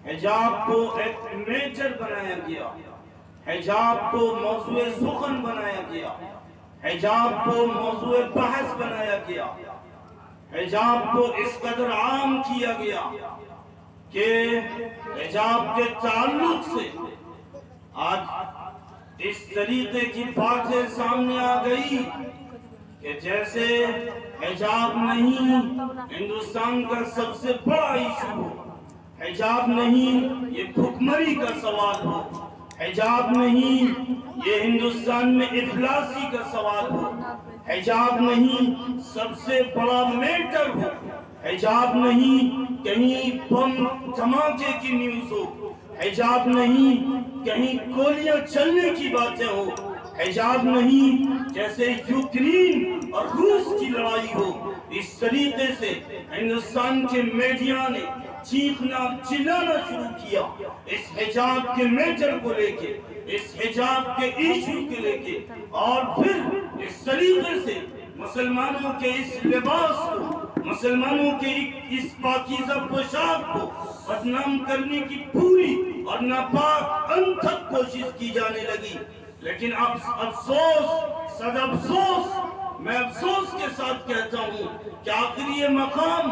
حجاب کو ایک میجر بنایا گیا، حجاب کو موضوع سخن بنایا گیا، حجاب کو موضوع بحث بنایا گیا، حجاب کو اس قدر عام کیا گیا کہ حجاب کے تعلق سے آج اس طریقے کی باتیں سامنے آ گئی کہ جیسے حجاب نہیں ہندوستان کا سب سے بڑا ایشو ہو، حجاب نہیں یہ بھوکمری کا سوال ہو، حجاب نہیں یہ ہندوستان میں افلاسی کا سوال ہو، حجاب نہیں سب سے بڑا میٹر ہو، حجاب نہیں کہیں بم دھماکے کی نیوز ہو، حجاب نہیں کہیں گولیاں چلنے کی باتیں ہو، حجاب نہیں جیسے یوکرین اور روس کی لڑائی ہو۔ اس طریقے سے ہندوستان کے میڈیا نے چیخنا چلانا شروع کیا اس حجاب کے میٹر کو لے کے، اس حجاب کے ایشو کے لے کے، اور پھر اس طریقے سے مسلمانوں کے اس لباس کو، مسلمانوں کے اس پاکیزہ پوشاک کو بدنام کرنے کی پوری اور ناپاک انتھک کوشش کی جانے لگی۔ لیکن افسوس، صد افسوس، میں افسوس کے ساتھ کہتا ہوں کہ آخر یہ مقام،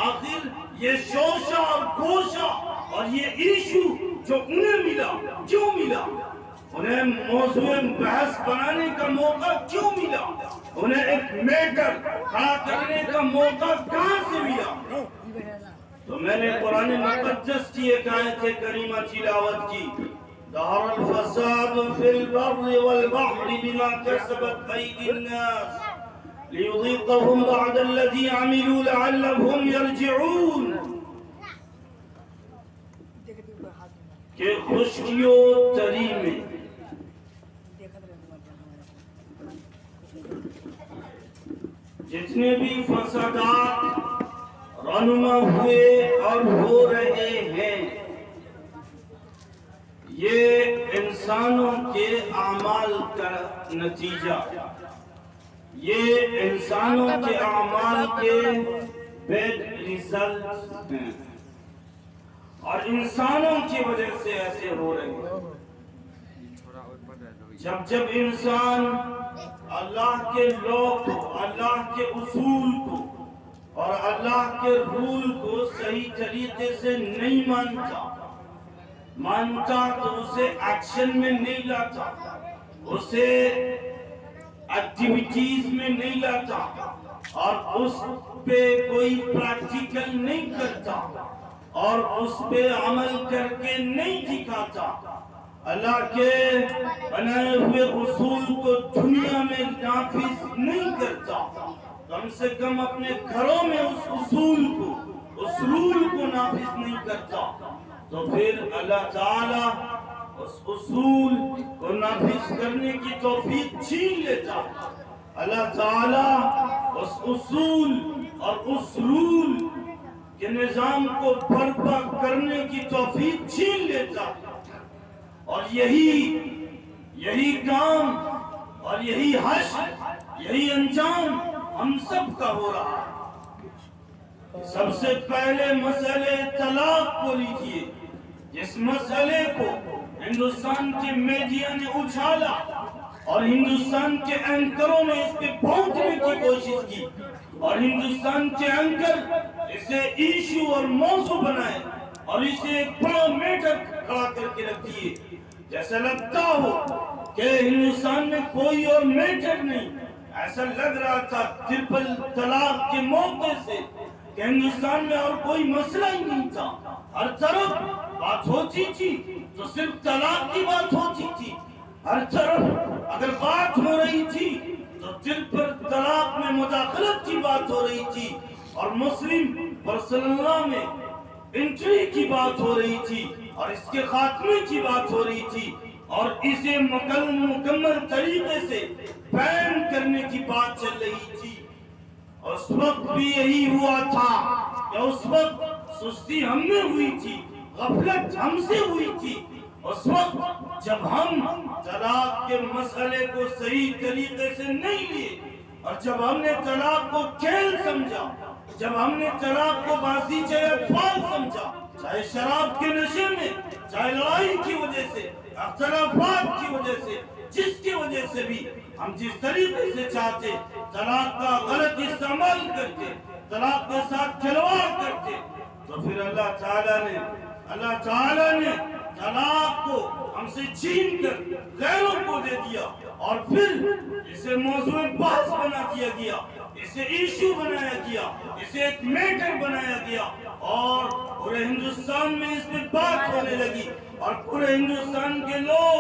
آخر یہ شوشہ اور گوشہ اور یہ ایشو جو انہیں ملا، کیوں ملا؟ انہیں موضوع بحث بنانے کا موقع کیوں ملا؟ انہیں ایک میٹر کھڑا کرنے کا موقع کہاں سے ملا؟ تو میں نے قرآن مقدس کی ایک آیت کریمہ تلاوت کی، ظہر الفساد فی البر والبحر بما کسبت ایدی الناس لیذیقہم بعد الذی عملوا لعلہم یرجعون، کہ خشکی و تری میں جتنے بھی فسادات رونما ہوئے اور ہو رہے ہیں، یہ انسانوں کے اعمال کا نتیجہ، یہ انسانوں کے اعمال کے بیڈ ریزلٹ ہیں، اور انسانوں کی وجہ سے ایسے ہو رہے ہیں۔ جب انسان اللہ کے لا کو، اللہ کے اصول کو اور اللہ کے رول کو صحیح طریقے سے نہیں مانتا تو اسے ایکشن میں نہیں لاتا، اسے ایکٹیویٹیز میں نہیں لاتا، اور اس پہ کوئی پریکٹیکل نہیں کرتا، اور اس پہ عمل کر کے نہیں دکھاتا، اللہ کے بنائے ہوئے اصول کو دنیا میں نافذ نہیں کرتا، کم سے کم اپنے گھروں میں اس اصول کو، اس رول کو نافذ نہیں کرتا، تو پھر اللہ تعالیٰ اس اصول کو نافذ کرنے کی توفیق چھین لیتا۔ اللہ تعالیٰ اس اصول اور اس رول کے نظام کو برپا کرنے کی توفیق چھین لیتا، اور یہی کام اور یہی حشر، یہی انجام ہم سب کا ہو رہا ہے۔ سب سے پہلے مسئلے طلاق کو لیجئے، جس مسئلے کو ہندوستان کے میڈیا نے اچھالا اور ہندوستان کے اینکروں نے اس پہ پہنچنے کی کوشش کی، اور ہندوستان کے اینکر اسے ایشو اور موضوع بنائے اور اسے ایک بڑا میٹر کھڑا کر کے رکھ دیے، جیسا لگتا ہو کہ ہندوستان میں کوئی اور میٹر نہیں۔ ایسا لگ رہا تھا ٹرپل طلاق کے موقع سے کہ ہندوستان میں اور کوئی مسئلہ ہی نہیں تھا، ہر طرف بات ہوتی تھی تو صرف طلاق کی بات ہوتی تھی، ہر طرف اگر بات ہو رہی تھی تو ٹرپل طلاق میں مداخلت کی بات ہو رہی تھی، اور مسلم پرسنل لا میں انٹری کی بات ہو رہی تھی، اور اس کے خاتمے کی بات ہو رہی تھی، اور اسے مکمل طریقے سے بین کرنے کی بات چل رہی تھی۔ اس وقت بھی یہی ہوا تھا کہ اس وقت سستی ہم میں ہوئی تھی، غفلت ہم سے ہوئی تھی۔ اس وقت جب ہم طلاق کے مسئلے کو صحیح طریقے سے نہیں لیے، اور جب ہم نے طلاق کو کھیل سمجھا، جب ہم نے طلاق کو بازی چاہے فال سمجھا، چاہے شراب کے نشے میں، چاہے لڑائی کی وجہ سے، اختلافات کی وجہ سے، جس کی وجہ سے بھی ہم جس طریقے سے چاہتے طلاق کا غلط استعمال کرتے، طلاق کے ساتھ کھلواڑ کرتے، تو پھر اللہ تعالیٰ نے طلاق کو ہم سے چھین کر غیروں کو دے دیا، اور پھر اسے موضوع بحث بنا دیا گیا، اسے ایشو بنایا گیا، اسے ایک میٹر بنایا گیا، اور پورے ہندوستان میں اس پہ بات ہونے لگی، اور پورے ہندوستان کے لوگ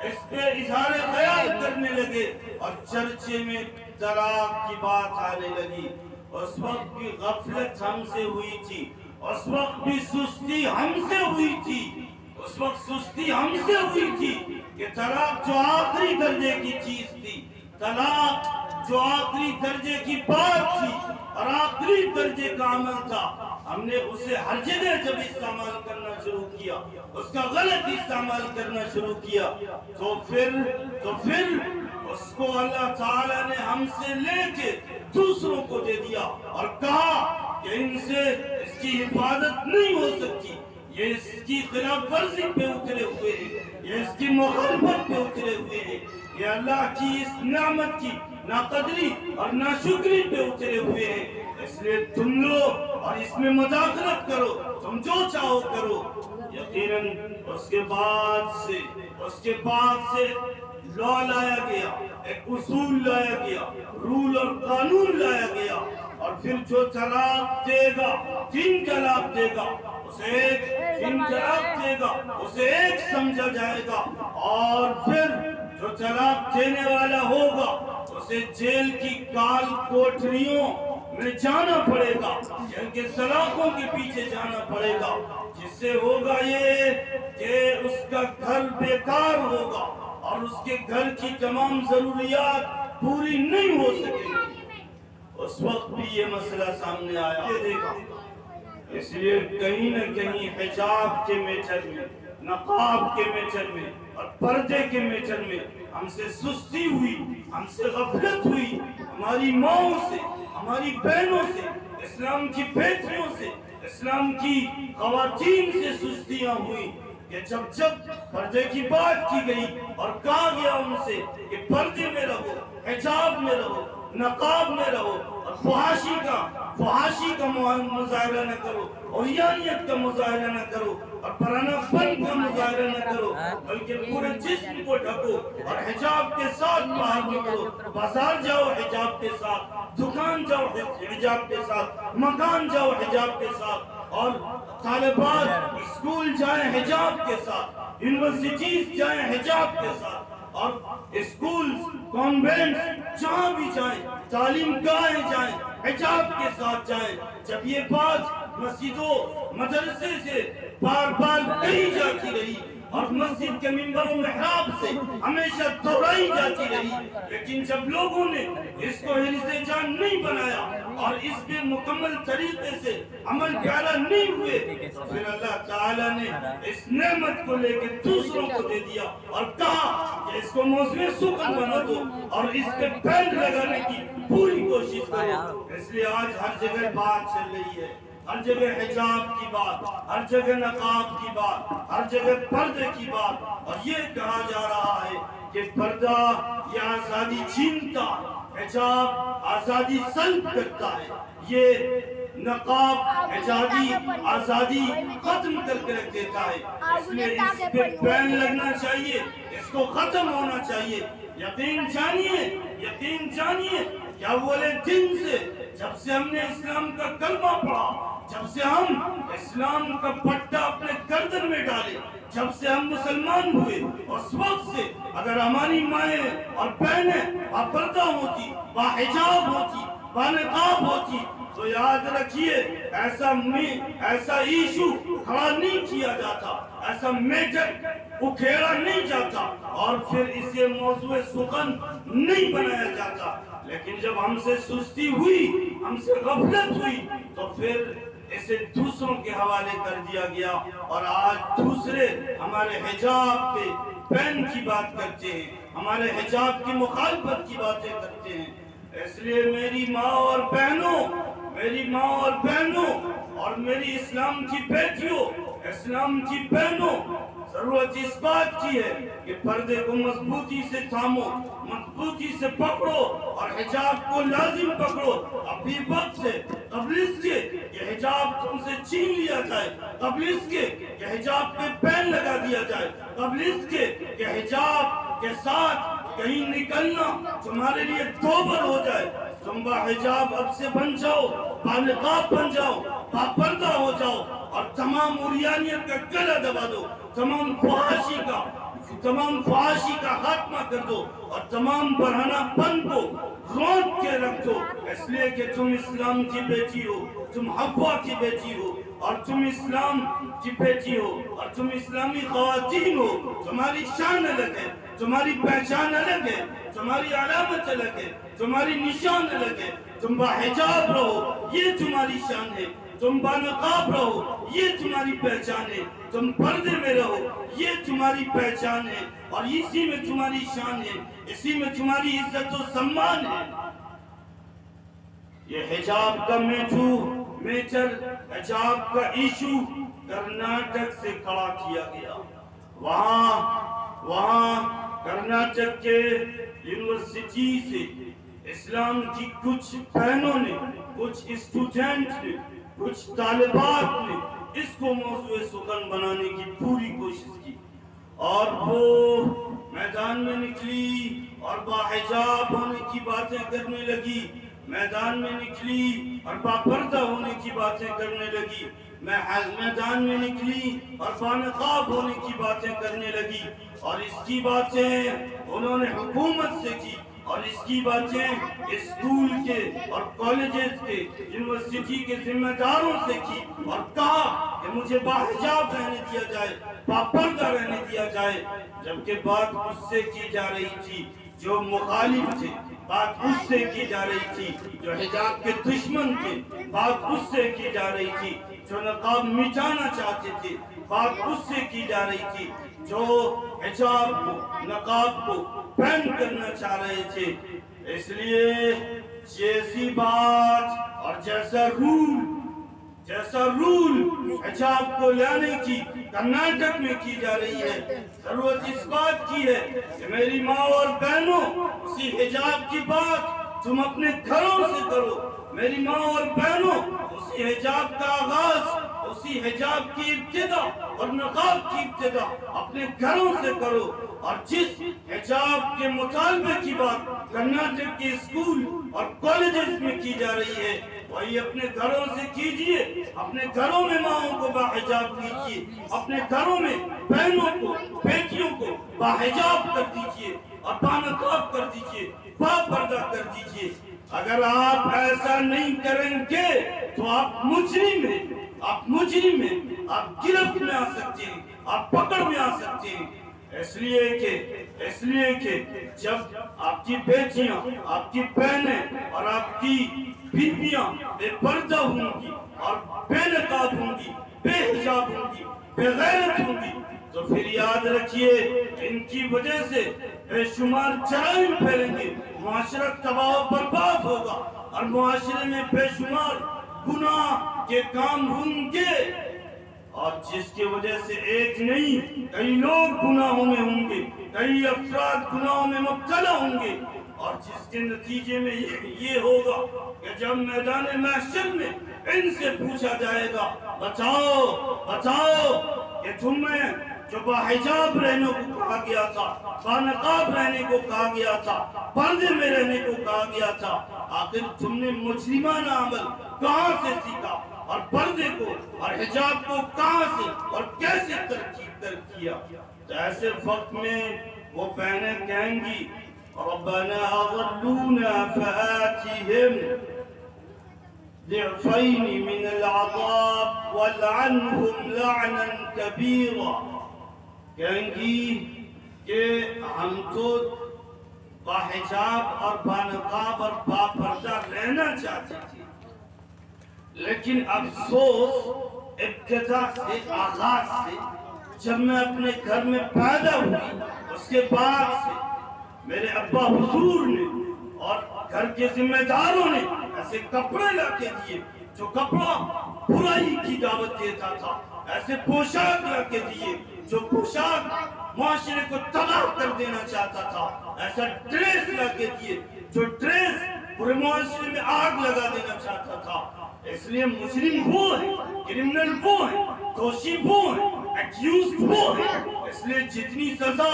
اس پہ اظہار خیال کرنے لگے، اور چرچے میں طلاق کی بات آنے لگی۔ اس وقت بھی غفلت ہم سے ہوئی تھی، اس وقت بھی سستی ہم سے ہوئی تھی، اس وقت سستی ہم سے ہوئی تھی کہ طلاق جو آخری درجے کی چیز تھی، طلاق جو آخری درجے کی بات تھی اور آخری درجے کا عمل تھا، ہم نے اسے ہر جگہ جب استعمال کرنا شروع کیا، اس کا غلط استعمال کرنا شروع کیا، تو پھر اس کو اللہ تعالیٰ نے ہم سے لے کے دوسروں کو دے دیا، اور کہا کہ ان سے اس کی حفاظت نہیں ہو سکتی، یہ اس کی خلاف ورزی پہ اترے ہوئے ہیں، یہ اس کی مخالفت پہ اترے ہوئے ہیں، یہ اللہ کی اس نعمت کی ناقدری اور ناشکری پہ اترے ہوئے ہیں، اس لیے تم لوگ اور اس میں مداخلت کرو، تم جو چاہو کرو۔ یقیناً اس کے بعد سے لا لایا گیا، ایک اصول لایا گیا، رول اور قانون لایا گیا، اور پھر جو طلاق دے گا 3 طلاق دے گا، اسے 3 طلاق دے گا، اسے ایک سمجھا جائے گا، اور پھر جو طلاق دینے والا ہوگا اسے جیل کی کال کوٹریوں میں جانا پڑے گا، جیل کے سلاخوں کے پیچھے جانا پڑے گا، جس سے ہوگا یہ کہ اس کا گھر بیکار ہوگا، اور اس کے گھر کی تمام ضروریات پوری نہیں ہو سکیں گی۔ اس وقت بھی یہ مسئلہ سامنے آیا دیکھا، اس لیے کہیں نہ کہیں حجاب کے میٹر میں، نقاب کے میٹر میں اور پردے کے میٹر میں ہم سے سستی ہوئی، ہم سے غفلت ہوئی، ہماری ماؤں سے، ہماری بہنوں سے، اسلام کی بیٹیوں سے، اسلام کی خواتین سے سستیاں ہوئی، کہ جب پردے کی بات کی گئی اور کہا گیا ان سے کہ پردے میں رہو، حجاب میں رہو، نقاب میں رہو، اور فحاشی کا مظاہرہ نہ کرو، عریانیت کا مظاہرہ نہ کرو، اور پرانا فن کا مظاہرہ نہ کرو، بلکہ پورے جسم کو ڈھکو اور حجاب کے ساتھ باہر نکلو، بازار جاؤ حجاب کے ساتھ، دکان جاؤ حجاب کے ساتھ، مکان جاؤ حجاب کے ساتھ، اور طالبات اسکول جائیں حجاب کے ساتھ، یونیورسٹیز جائیں حجاب کے ساتھ، اور اسکول، کانوینٹ جہاں بھی جائیں، تعلیم گاہیں جائیں، حجاب کے ساتھ جائیں۔ جب یہ بات مسجدوں مدرسے سے بار بار کہی جاتی رہی، اور مسجد کے منبر و محراب سے ہمیشہ دہرائی جاتی رہی، لیکن جب لوگوں نے اس کو حرص جان نہیں بنایا اور اس پہ مکمل طریقے سے عمل پیرا نہیں ہوئے، پھر اللہ تعالیٰ نے اس نعمت کو لے کے دوسروں کو دے دیا اور کہا کہ اس کو موضوع سخن بنا دو اور اس پہ بین لگانے کی پوری کوشش کرو۔ اس لیے آج ہر جگہ بات چل رہی ہے، ہر جگہ حجاب کی بات، ہر جگہ نقاب کی بات، ہر جگہ پردے کی بات، اور یہ کہا جا رہا ہے کہ پردہ یہ آزادی چھینتا ہے، حجاب آزادی سلب کرتا ہے، یہ نقاب آزادی ختم کر کے رکھ دیتا ہے، اس لیے اس پہ بین لگنا چاہیے، اس کو ختم ہونا چاہیے۔ یقین جانیے کہ اول دن سے جب سے ہم نے اسلام کا کلمہ پڑھا، جب سے ہم اسلام کا پٹا اپنے گردن میں ڈالے، جب سے ہم مسلمان ہوئے، اس وقت سے اگر ہماری مائیں اور بہنیں باپردہ ہوتی، باحجاب ہوتی، بانقاب ہوتی، تو یاد رکھیے ایسا ایشو کھڑا نہیں کیا جاتا، ایسا میٹر اکھیڑا نہیں جاتا، اور پھر اسے موضوع سخن نہیں بنایا جاتا۔ لیکن جب ہم سے سستی ہوئی، ہم سے غفلت ہوئی، تو پھر اسے دوسروں کے حوالے کر دیا گیا، اور آج دوسرے ہمارے حجاب پہ بین کی بات کرتے ہیں، ہمارے حجاب کی مخالفت کی باتیں کرتے ہیں۔ اس لیے میری ماں اور بہنوں اور میری اسلام کی بیٹیوں، اسلام کی بہنوں ضرورت اس بات کی ہے کہ پردے کو مضبوطی سے تھامو، مضبوطی سے پکڑو اور حجاب کو لازم پکڑو. ابھی وقت سے قبل اس کے کہ حجاب تم سے چھین لیا جائے، قبل اس کے کہ حجاب پہ پین لگا دیا جائے، قبل اس کے کہ حجاب کے ساتھ کہیں نکلنا تمہارے لیے دوبر ہو جائے. تم با حجاب اب سے بن جاؤ، بالنقاب بن جاؤ، باپردہ ہو جاؤ اور تمام عریانیت کا گلا دبا دو، تمام فحاشی کا خاتمہ کر دو اور تمام برہنہ پن کو روک کے رکھ دو. اس لیے کہ تم اسلام کی بیٹی ہو، تم حوا کی بیٹی ہو اور تم اسلام کی بیٹی ہو اور تم اسلامی خواتین ہو. تمہاری شان الگ ہے، تمہاری پہچان الگ ہے، تمہاری علامت الگ ہے، تمہاری نشان الگ ہے. تم باحجاب رہو، یہ تمہاری شان ہے. تم بانقاب رہو، یہ تمہاری پہچان ہے. تم پردے میں رہو، یہ تمہاری پہچان ہے اور اسی میں تمہاری شان ہے، اسی میں تمہاری عزت و سمان ہے. یہ حجاب کا میٹر حجاب کا ایشو کرناٹک سے کھڑا کیا گیا. وہاں کرناٹک کے یونیورسٹی سے اسلام کی کچھ بہنوں نے، کچھ اسٹوڈنٹ نے، کچھ طالبات نے اس کو موضوع سخن بنانے کی پوری کوشش کی اور وہ میدان میں نکلی اور باحجاب ہونے کی باتیں کرنے لگی، میدان میں نکلی اور باپردہ ہونے کی باتیں کرنے لگی، میدان میں نکلی اور بانقاب ہونے کی باتیں کرنے لگی. اور اس کی باتیں انہوں نے حکومت سے کی اور اس کی باتیں اسکول کے اور کالجز کے یونیورسٹی کے ذمہ داروں سے کی اور کہا کہ مجھے باحجاب رہنے دیا جائے، باپردہ رہنے دیا جائے. جبکہ بات اس سے کی جا رہی تھی جو مخالف تھے، بات اس سے کی جا رہی تھی جو حجاب کے دشمن تھے، بات اس سے کی جا رہی تھی جو نقاب مٹانا چاہتے تھے، بات اس سے کی جا رہی تھی جو حجاب کو، نقاب کو بین کرنا چاہ رہے تھے. اس لیے جیسی بات اور جیسا رول حجاب کو لانے کی کرناٹک میں کی جا رہی ہے، ضرورت اس بات کی ہے کہ میری ماں اور بہنوں اسی حجاب کی بات تم اپنے گھروں سے کرو. میری ماں اور بہنوں اسی حجاب کا آغاز، اسی حجاب کی ابتدا اور نقاب کی ابتدا اپنے گھروں سے کرو. اور جس حجاب کے مطالبے کی بات کرناٹک کے اسکول اور کالجز میں کی جا رہی ہے وہی اپنے گھروں سے کیجئے. اپنے گھروں میں ماؤں کو باحجاب کیجئے، اپنے گھروں میں بہنوں کو، بیٹیوں کو باحجاب کر دیجئے اور بانقاب کر دیجئے، باپردہ کر دیجئے. اگر آپ ایسا نہیں کریں گے تو آپ مجرم ہیں، آپ گرفت میں آ سکتے ہیں، آپ پکڑ میں آ سکتے ہیں. اس لیے کہ جب آپ کی بیٹیاں، آپ کی بہنیں اور آپ کی بیویاں بے پردہ ہوں گی اور بے نقاب ہوں گی، بے حجاب ہوں گی، بے غیرت ہوں گی تو پھر یاد رکھیے ان کی وجہ سے بے شمار جرائم پھیلیں گے، معاشرہ تباہ و برباد ہوگا اور معاشرے میں بے شمار گناہ کے کام ہوں گے اور جس کی وجہ سے ایک نہیں کئی لوگ گناہوں میں ہوں گے، کئی افراد گناہوں میں مبتلا ہوں گے اور جس کے نتیجے میں یہ ہوگا کہ جب میدان محشر میں ان سے پوچھا جائے گا بتاؤ کہ تمہیں جو باحجاب رہنے کو کہا گیا تھا، بانقاب رہنے کو کہا گیا تھا، پردے میں رہنے کو کہا گیا تھا، آخر تم نے مجرمانہ عمل کہاں سے سیکھا اور پردے کو اور حجاب کو کہاں سے اور کیسے ترک کیا؟ تو ایسے وقت میں وہ بہنیں کہیں گی ربنا اضلونا فآتهم ضعفين من العذاب والعنهم لعنا كبيرا. کہیں گی کہ ہم تو باحجاب اور بانقاب اور باپردہ رہنا چاہتے تھے، لیکن افسوس ابتدا سے، آغاز سے، جب میں اپنے گھر میں پیدا ہوئی اس کے بعد سے میرے ابا حضور نے اور گھر کے ذمہ داروں نے ایسے کپڑے لا کے دیے جو کپڑا برائی کی دعوت دیتا تھا، ایسے پوشاک لا کے دیے جو پوشاک معاشرے کو تباہ کر دینا چاہتا تھا، ایسا ڈریس لا کے دیے جو ڈریس پورے معاشرے میں آگ لگا دینا چاہتا تھا۔ اس لیے مجرم وہ ہے، کرمنل وہ ہے، دوشی وہ ہے، ایکیوزڈ وہ ہے۔ اس لیے جتنی سزا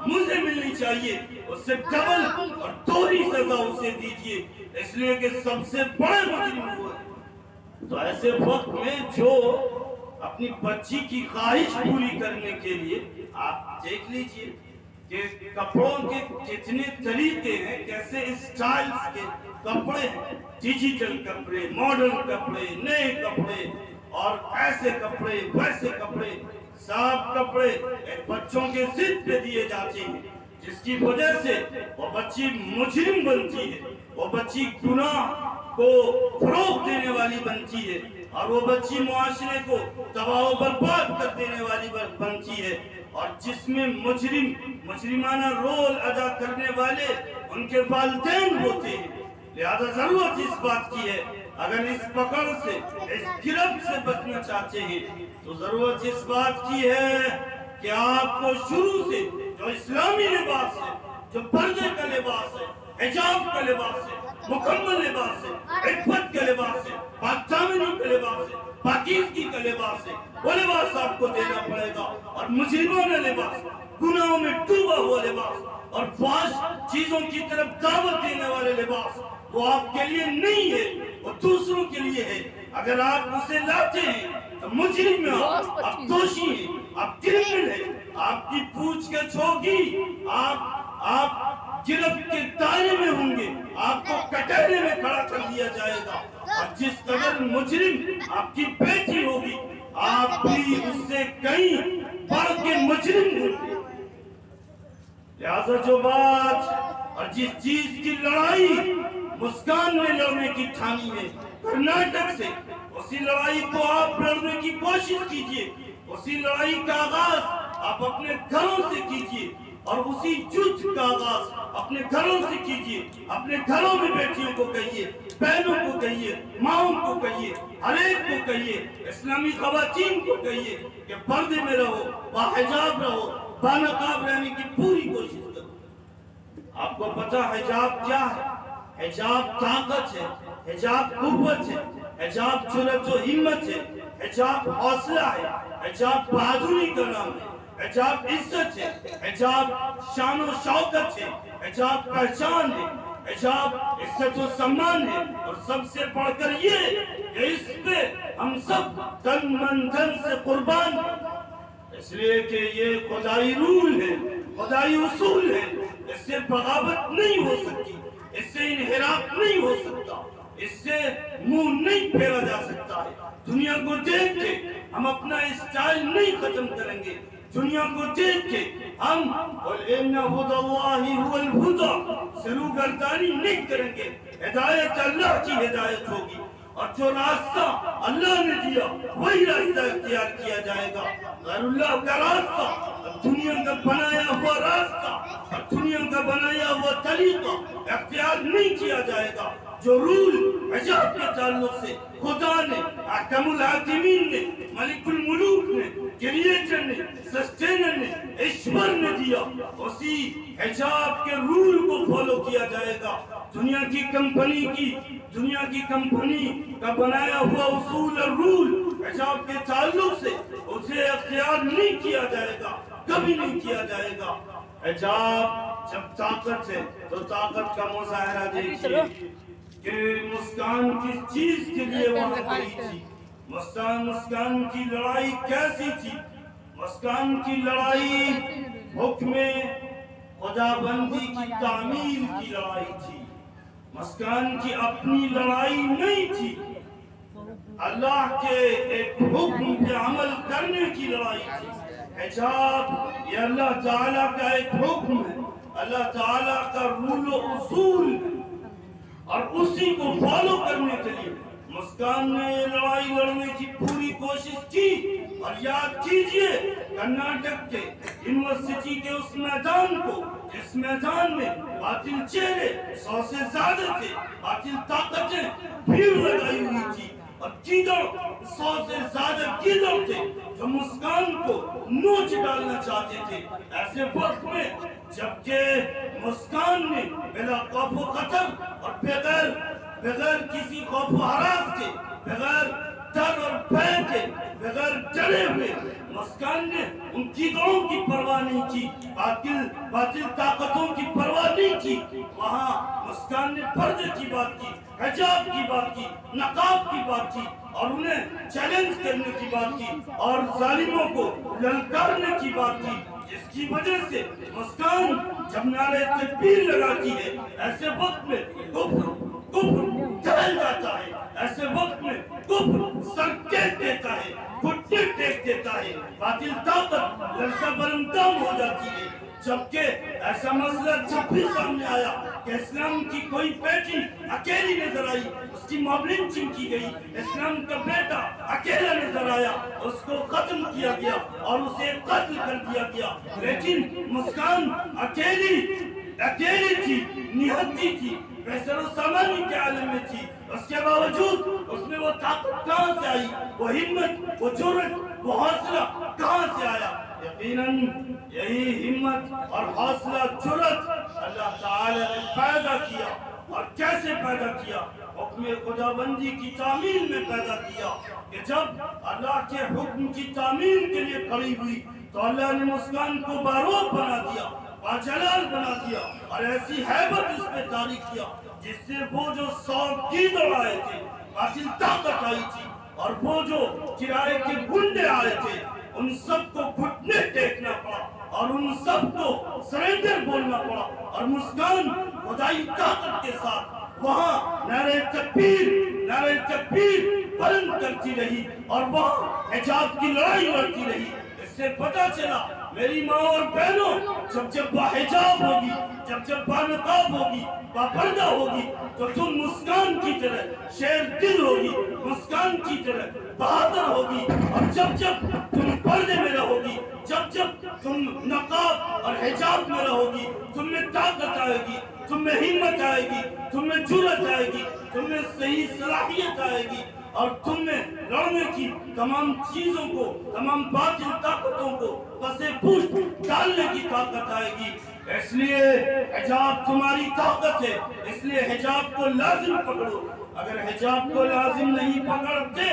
مجھے ملنی چاہیے اس سے ڈبل اور دوہری سزا اسے دیجیے، اس لیے کہ سب سے بڑے مجرم وہ ہے۔ تو ایسے وقت میں جو اپنی بچی کی خواہش پوری کرنے کے لیے، آپ دیکھ لیجئے کہ کپڑوں کے کتنے طریقے ہیں، کیسے اسٹائلز کے کپڑے ہیں، ڈیجیٹل کپڑے، ماڈرن کپڑے، نئے کپڑے، اور ایسے کپڑے ویسے کپڑے، صاف کپڑے ایک بچوں کے ضد پہ دیے جاتے ہیں، جس کی وجہ سے وہ بچی مجرم بنتی ہے، وہ بچی گناہ کو فروغ دینے والی بنتی ہے، اور وہ بچی معاشرے کو تباہ و برباد کر دینے والی بنتی ہے۔ اور جس میں مجرمانہ رول ادا کرنے والے ان کے والدین ہوتے ہیں، لہذا ضرورت اس بات کی ہے، اگر اس پکڑ سے، اس گرفت سے بچنا چاہتے ہیں تو ضرورت اس بات کی ہے کہ آپ کو شروع سے جو اسلامی لباس ہے، جو پردے کا لباس ہے، حجاب کا لباس ہے، مکمل لباس ہے، عفت کا لباس ہے، پاک دامنی کا لباس ہے، پاکیزگی کا لباس ہے، وہ لباس آپ کو دینا پڑے گا۔ اور مجرمانہ لباس، گناہوں میں ڈوبا ہوا لباس اور فحش چیزوں کی طرف دعوت دینے والے لباس، وہ آپ کے لیے نہیں ہے، وہ دوسروں کے لیے ہے۔ اگر آپ اسے لاتے ہیں تو مجرم ہیں، آپ دوشی ہیں، آپ کرمنل ہیں، آپ کی پوچھ گچھ ہوگی، آپ گرفت کے دائرے میں ہوں گے، آپ کو کٹہرے میں کھڑا کر دیا جائے گا، اور جس قدر مجرم آپ کی بیٹی ہوگی آپ بھی اس سے کہیں بڑھ کے مجرم ہوں گے۔ لہذا جو بات اور جس چیز کی لڑائی مسکان نے لڑنے کی ٹھانی ہے کرناٹک سے، اسی لڑائی کو آپ لڑنے کی کوشش کیجئے، اسی لڑائی کا آغاز آپ اپنے گھروں سے کیجئے، اور اسی جدھ کا آغاز اپنے گھروں سے کیجئے۔ اپنے گھروں میں بیٹیوں کو کہیے، بہنوں کو کہیے، ماؤں کو کہیے، ہر ایک کو کہیے، اسلامی خواتین کو کہیے کہ پردے میں رہو، باحجاب رہو، بانقاب رہنے کی پوری کوشش کرو۔ آپ کو پتہ حجاب کیا ہے؟ حجاب طاقت ہے، حجاب قوت ہے، حجاب جرأت و ہمت ہے، حجاب حوصلہ ہے، حجاب بہادری کا نام ہے، حجاب عزت ہے، حجاب شان و شوکت ہے، حجاب پہچان ہے، حجاب عزت و سمان ہے، اور سب سے بڑھ کر یہ کہ اس پہ ہم سب تن من دھن سے قربان ہیں، اس لیے کہ یہ خدائی رول ہے، خدائی اصول ہے، اس سے بغاوت نہیں ہو سکتی، اس سے انحراف نہیں ہو سکتا، اس سے منہ نہیں پھیرا جا سکتا ہے۔ دنیا کو دیکھ کے ہم اپنا اسٹائل نہیں ختم کریں گے، دنیا کو دیکھ کے ہم قُلْ إِنَّ هُدَى اللَّهِ هُوَ الْهُدَى سے روگردانی نہیں کریں گے۔ ہدایت اللہ کی ہدایت ہوگی، اور جو راستہ اللہ نے دیا وہی راستہ اختیار کیا جائے گا۔ غیر اللہ کا راستہ، دنیا کا بنایا ہوا راستہ اور دنیا کا بنایا ہوا طریقہ اختیار نہیں کیا جائے گا۔ جو رول حجاب کے تعلق سے خدا نے، احکم الحاکمین نے، ملک الملوک نے، کریٹر نے، سسٹینر نے، ایشور نے دیا، اسی حجاب کے رول کو فالو کیا جائے گا۔ دنیا کی کمپنی کا بنایا ہوا اصول اور رول حجاب کے تعلق سے اسے اختیار نہیں کیا جائے گا، کبھی نہیں کیا جائے گا۔ حجاب جب طاقت ہے تو طاقت کا مظاہرہ دیکھیے کہ مسکان کس چیز کے لیے وہاں گئی تھی، مسکان کی لڑائی کیسی تھی؟ مسکان کی لڑائی حکم خدا بندی کی تعمیل کی لڑائی تھی، مسکان کی اپنی لڑائی نہیں تھی، اللہ کے ایک حکم پہ عمل کرنے کی لڑائی تھی۔ حجاب یہ اللہ تعالیٰ کا ایک حکم ہے، اللہ تعالیٰ کا رول و اصول ہے، اور اسی کو فالو کرنے کے لیے مسکان نے یہ لڑائی لڑنے کی پوری کوشش کی۔ اور یاد کیجئے کرناٹک کے یونیورسٹی کے اس میدان کو، جس میدان میں باطل چہرے 100 سے زیادہ تھے، باطل طاقتیں بھیڑ لگائی ہوئی تھی، اور گیدڑ 100 سے زیادہ گیدڑ تھے جو مسکان کو نوچ ڈالنا چاہتے تھے. ایسے وقت میں جبکہ مسکان نے بلا خوف و خطر اور بغیر کسی خوف و ہراس کے، بغیر ڈر اور بے کے، بغیر ڈرے ہوئے مسکان نے ان گیدڑوں کی پرواہ نہیں کی، باطل طاقتوں کی پرواہ نہیں کی. وہاں مسکان نے پردے کی بات کی، حجاب کی بات کی، نقاب کی بات کی، اور انہیں چیلنج کرنے کی بات کی، اور ظالموں کو للکارنے کی بات کی، جس کی وجہ سے مسکان جب نعرے تکبیر لگاتی ہے ایسے وقت میں کفر چل جاتا ہے، ایسے وقت میں کفر سر ٹیک دیتا ہے، گھٹنے ٹیک دیتا ہے، باطل طاقت لرزہ برندام ہو جاتی ہے. جبکہ ایسا مسئلہ جب بھی سامنے آیا کہ اسلام کی کوئی بیٹی اکیلی نظر آئی، اس کی موب لنچنگ کی گئی، اسلام کا بیٹا اکیلا نظر آیا، اس کو ختم کیا گیا اور اسے قتل کر دیا گیا. لیکن مسکان اکیلی تھی، نہتی تھی، بحثر و سامانی کے عالم میں تھی. اس کے باوجود اس میں وہ طاقت کہاں سے آئی، وہ ہمت، وہ جرأت، وہ حوصلہ کہاں سے آیا؟ یقیناً یہی ہمت اور حوصلہ جرأت اللہ تعالی نے پیدا کیا. اور کیسے پیدا کیا؟ حکم خدا بندی کی تعمیل میں پیدا کیا کہ جب اللہ کے حکم کی تعمیل کے لیے کھڑی ہوئی تو اللہ نے مسکان کو بارود بنا دیا، باجلال بنا دیا، اور ایسی ہیبت اس پہ طاری کیا جس سے وہ جو 100 گیدڑ آئے تھے، باطل طاقت آئی تھی، اور وہ جو کرائے کے گنڈے آئے تھے، ان سب کو گھٹنے ٹیکنا پڑا اور ان سب کو سرنڈر بولنا پڑا. اور مسکان خدائی طاقت کے ساتھ وہاں نعرہ تکبیر بلند کرتی رہی اور وہاں حجاب کی لڑائی لڑتی رہی. اس سے پتا چلا میری ماں اور بہنوں، جب باحجاب ہوگی، جب بانقاب ہوگی، باپردہ ہوگی، تو تم مسکان کی طرح شیر دل ہوگی، مسکان کی طرح بہادر ہوگی. اور جب تم پردے میں رہو گی، جب تم نقاب اور حجاب میں رہو گی، تم میں طاقت آئے گی، تم میں ہمت آئے گی، تم میں جرأت آئے گی، تم میں صحیح صلاحیت آئے گی، اور تم میں لڑنے کی تمام چیزوں کو، تمام باطل طاقتوں کو پسے پوش ڈالنے کی طاقت آئے گی. اس لیے حجاب تمہاری طاقت ہے، اس لیے حجاب کو لازم پکڑو. اگر حجاب کو لازم نہیں پکڑتے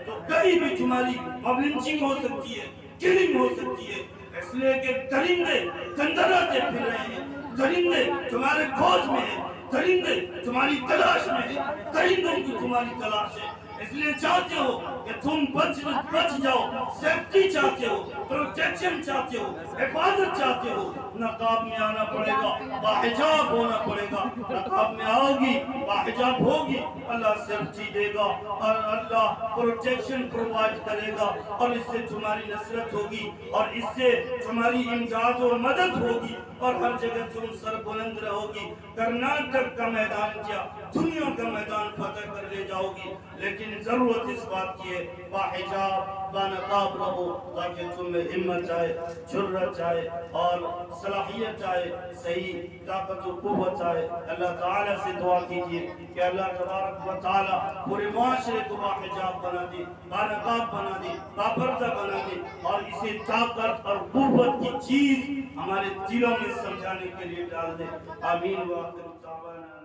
تو کہیں بھی تمہاری موب لنچنگ ہو سکتی ہے، کلنگ ہو سکتی ہے. اس لیے کہ درندے کندراتے پھر رہے ہیں، درندے تمہارے کھوج میں ہیں، درندے تمہاری تلاش میں ہیں، درندوں کی تمہاری تلاش ہے. اس لیے چاہتے ہو کہ تم بچ جاؤ، سیفٹی چاہتے ہو، پروٹیکشن چاہتے ہو، حفاظت چاہتے ہو، نقاب میں آنا پڑے گا، باحجاب ہونا پڑے گا. نقاب میں آؤ گی، باحجاب ہوگی، اللہ سیفٹی دے گا اور اللہ پروٹیکشن پرووائڈ کرے گا، اور اس سے تمہاری نصرت ہوگی، اور اس سے تمہاری امداد و مدد ہوگی، اور ہر جگہ تم سر بلند رہو گی. کرناٹک کا میدان کیا، دنیا کا میدان فتح کر لے جاؤ گی. لیکن ضرورت اس بات کی ہے باحجاب بانقاب رہو تاکہ تم میں ہمت آئے، جرأت آئے اور صلاحیت آئے، صحیح طاقت و قوت آئے. اللہ تعالیٰ سے دعا کیجئے کہ اللہ تبارک و تعالیٰ پورے معاشرے کو باحجاب بنا دے، بانقاب بنا دے، باپردہ بنا دے، اور اسے طاقت اور قوت کی چیز ہمارے دلوں میں سمجھانے کے لیے ڈال دے. آمین. وآخر دعوانا